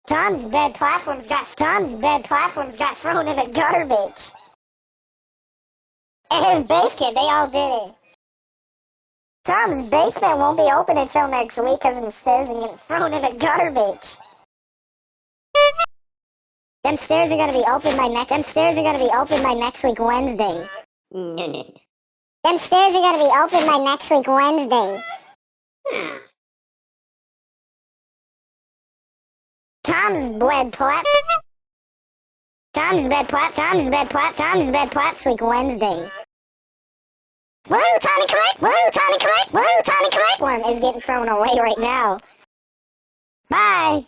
Tom's bed platforms got thrown in the garbage. And his base kit, they all did it. Tom's basement won't be open until next week because the stairs are getting thrown in the garbage. Them stairs are gonna be open by next week Wednesday. No. Them stairs are gonna be open by next week Wednesday. Tom's bed week Wednesday. Woohoo, Tommy Correct one is getting thrown away right now. Bye.